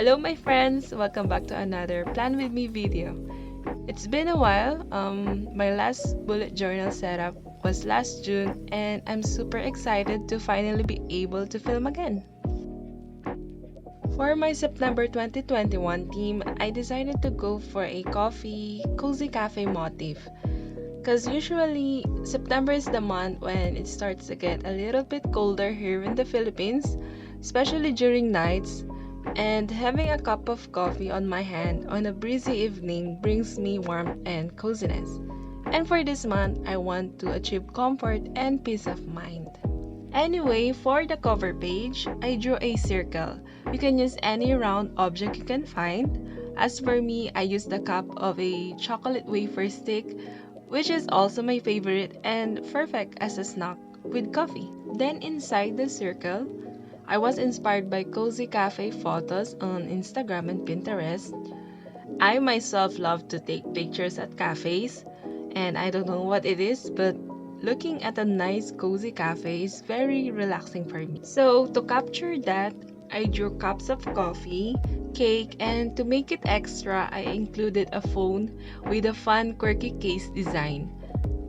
Hello my friends, welcome back to another Plan With Me video. It's been a while. My last bullet journal setup was last June and I'm super excited to finally be able to film again. For my September 2021 theme, I decided to go for a cozy cafe motif. Because usually September is the month when it starts to get a little bit colder here in the Philippines, especially during nights. And having a cup of coffee on my hand on a breezy evening brings me warmth and coziness. And for this month, I want to achieve comfort and peace of mind. Anyway, for the cover page, I drew a circle. You can use any round object you can find. As for me, I used the cup of a chocolate wafer stick, which is also my favorite and perfect as a snack with coffee. Then inside the circle, I was inspired by cozy cafe photos on Instagram and Pinterest. I myself love to take pictures at cafes, and I don't know what it is, but looking at a nice cozy cafe is very relaxing for me. So to capture that, I drew cups of coffee, cake, and to make it extra, I included a phone with a fun quirky case design.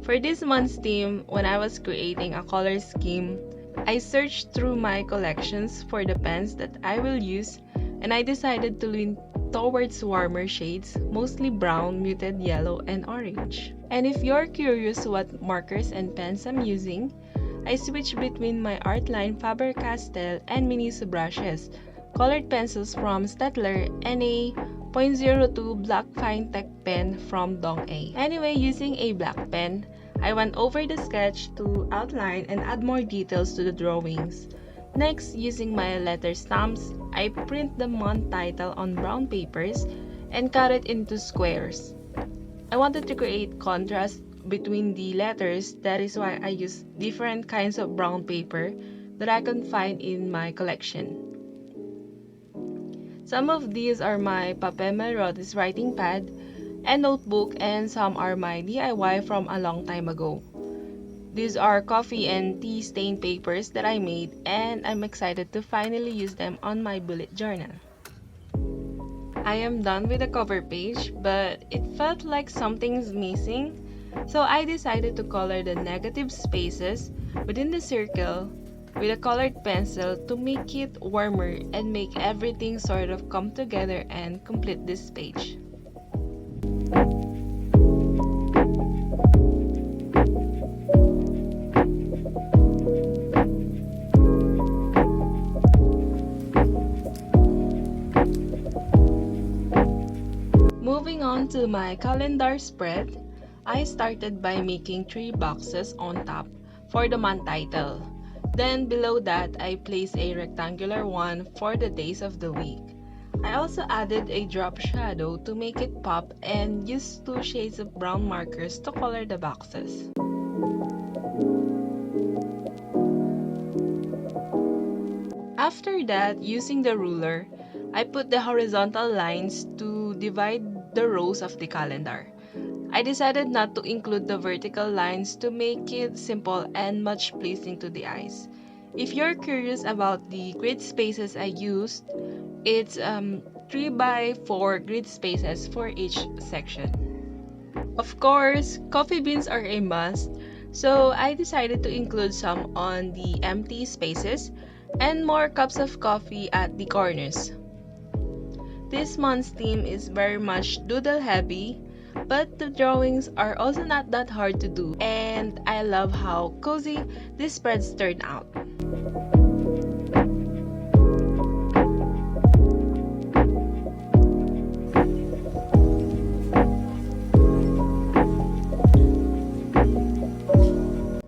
For this month's theme, when I was creating a color scheme, I searched through my collections for the pens that I will use, and I decided to lean towards warmer shades, mostly brown, muted yellow, and orange. And if you're curious what markers and pens I'm using, I switched between my Artline faber-castell and miniso brushes, colored pencils from staedtler, and a .02 black finetech pen from A. Anyway, using a black pen, I went over the sketch to outline and add more details to the drawings. Next, using my letter stamps, I print the month title on brown papers and cut it into squares. I wanted to create contrast between the letters, that is why I used different kinds of brown paper that I can find in my collection. Some of these are my papemelroti writing pad and notebook, and some are my DIY from a long time ago. These are coffee and tea stained papers that I made, and I'm excited to finally use them on my bullet journal. I am done with the cover page, but it felt like something's missing, so I decided to color the negative spaces within the circle with a colored pencil to make it warmer and make everything sort of come together and complete this page. Moving on to my calendar spread, I started by making 3 boxes on top for the month title. Then below that, I placed a rectangular one for the days of the week. I also added a drop shadow to make it pop and used 2 shades of brown markers to color the boxes. After that, using the ruler, I put the horizontal lines to divide the rows of the calendar. I decided not to include the vertical lines to make it simple and much pleasing to the eyes. If you're curious about the grid spaces I used, it's 3 by 4 grid spaces for each section. Of course, coffee beans are a must, so I decided to include some on the empty spaces and more cups of coffee at the corners. This month's theme is very much doodle heavy, but the drawings are also not that hard to do, and I love how cozy these spreads turned out.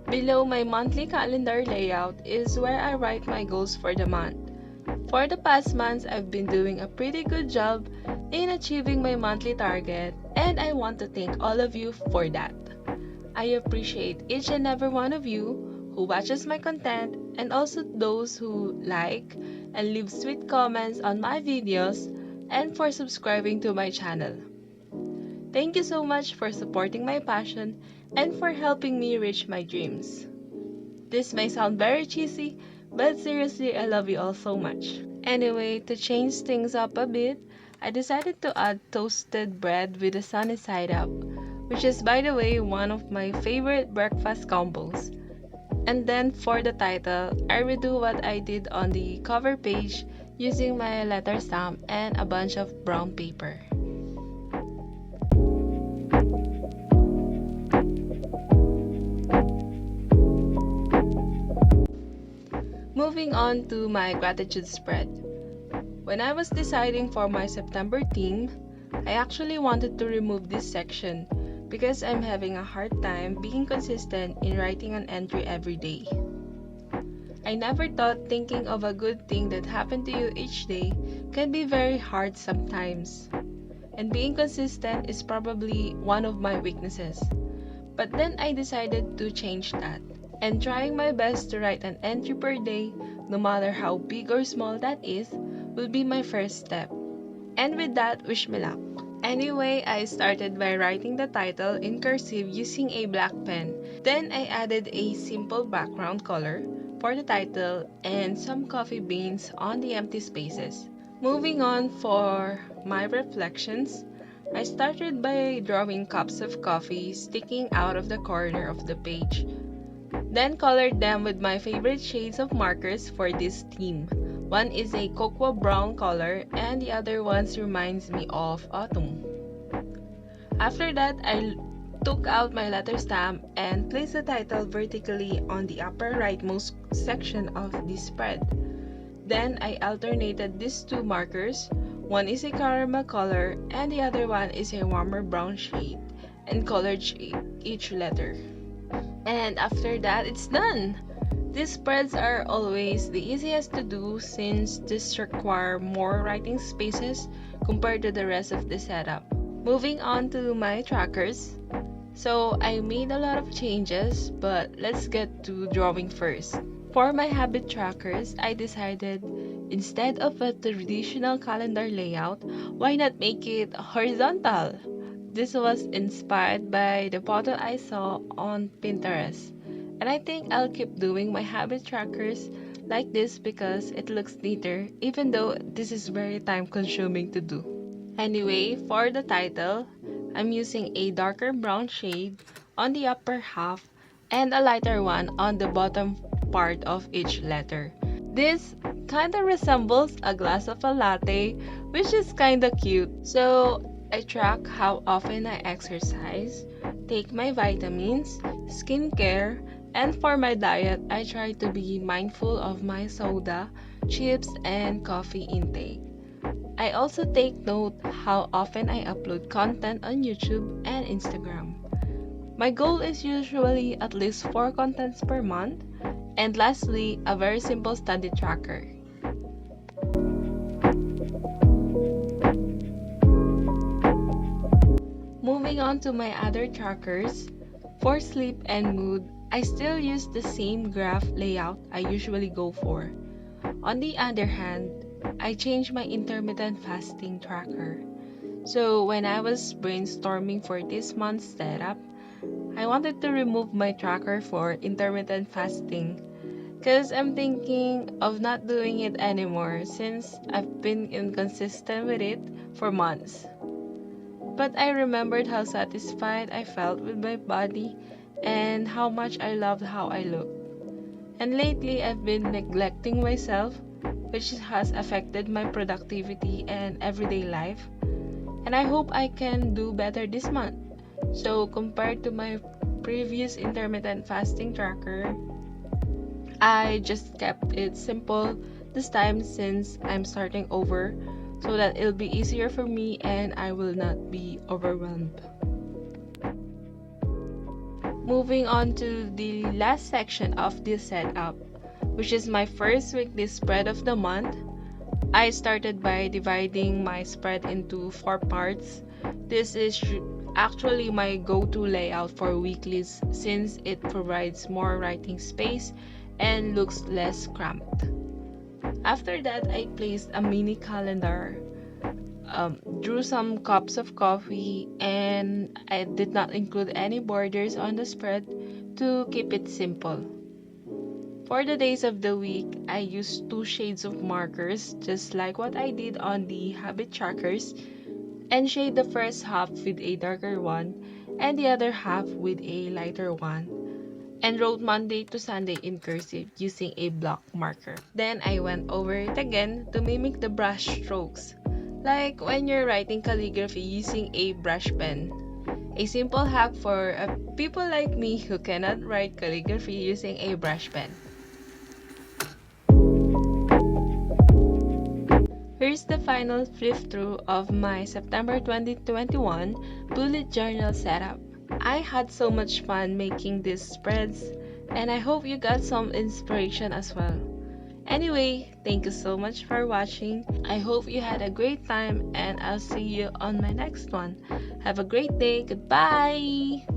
Below my monthly calendar layout is where I write my goals for the month. For the past months, I've been doing a pretty good job in achieving my monthly target, and I want to thank all of you for that. I appreciate each and every one of you who watches my content, and also those who like and leave sweet comments on my videos and for subscribing to my channel. Thank you so much for supporting my passion and for helping me reach my dreams. This may sound very cheesy, but seriously, I love you all so much. Anyway, to change things up a bit, I decided to add toasted bread with the sunny side up, which is, by the way, one of my favorite breakfast combos. And then for the title, I redo what I did on the cover page using my letter stamp and a bunch of brown paper. Moving on to my gratitude spread. When I was deciding for my September theme, I actually wanted to remove this section because I'm having a hard time being consistent in writing an entry every day. I never thought thinking of a good thing that happened to you each day can be very hard sometimes. And being consistent is probably one of my weaknesses. But then I decided to change that. And trying my best to write an entry per day, no matter how big or small that is, will be my first step. And with that, wish me luck. Anyway, I started by writing the title in cursive using a black pen. Then I added a simple background color for the title and some coffee beans on the empty spaces. Moving on for my reflections, I started by drawing cups of coffee sticking out of the corner of the page. Then colored them with my favorite shades of markers for this theme. One is a cocoa brown color and the other one reminds me of autumn. After that, I took out my letter stamp and placed the title vertically on the upper rightmost section of the spread. Then I alternated these two markers. One is a caramel color and the other one is a warmer brown shade, and colored each letter. And after that, it's done! These spreads are always the easiest to do since these require more writing spaces compared to the rest of the setup. Moving on to my trackers. So I made a lot of changes, but let's get to drawing first. For my habit trackers, I decided instead of a traditional calendar layout, why not make it horizontal? This was inspired by the photo I saw on Pinterest. And I think I'll keep doing my habit trackers like this because it looks neater, even though this is very time consuming to do. Anyway, for the title, I'm using a darker brown shade on the upper half and a lighter one on the bottom part of each letter. This kinda resembles a glass of a latte, which is kinda cute. So I track how often I exercise, take my vitamins, skincare, and for my diet, I try to be mindful of my soda, chips, and coffee intake. I also take note how often I upload content on YouTube and Instagram. My goal is usually at least 4 contents per month. And lastly, a very simple study tracker. Moving on to my other trackers, for sleep and mood, I still use the same graph layout I usually go for. On the other hand, I changed my intermittent fasting tracker. So when I was brainstorming for this month's setup, I wanted to remove my tracker for intermittent fasting because I'm thinking of not doing it anymore since I've been inconsistent with it for months. But I remembered how satisfied I felt with my body and how much I loved how I looked. And lately I've been neglecting myself, which has affected my productivity and everyday life. And I hope I can do better this month. So compared to my previous intermittent fasting tracker, I just kept it simple this time since I'm starting over so that it'll be easier for me and I will not be overwhelmed. Moving on to the last section of this setup, which is my first weekly spread of the month. I started by dividing my spread into 4 parts. This is actually my go-to layout for weeklies since it provides more writing space and looks less cramped. After that, I placed a mini calendar, drew some cups of coffee, and I did not include any borders on the spread to keep it simple. For the days of the week, I used two shades of markers, just like what I did on the habit trackers, and shade the first half with a darker one and the other half with a lighter one, and wrote Monday to Sunday in cursive using a block marker. Then I went over it again to mimic the brush strokes, like when you're writing calligraphy using a brush pen. A simple hack for people like me who cannot write calligraphy using a brush pen. Here's the final flip through of my September 2021 bullet journal setup. I had so much fun making these spreads, and I hope you got some inspiration as well. Anyway, thank you so much for watching. I hope you had a great time, and I'll see you on my next one. Have a great day. Goodbye!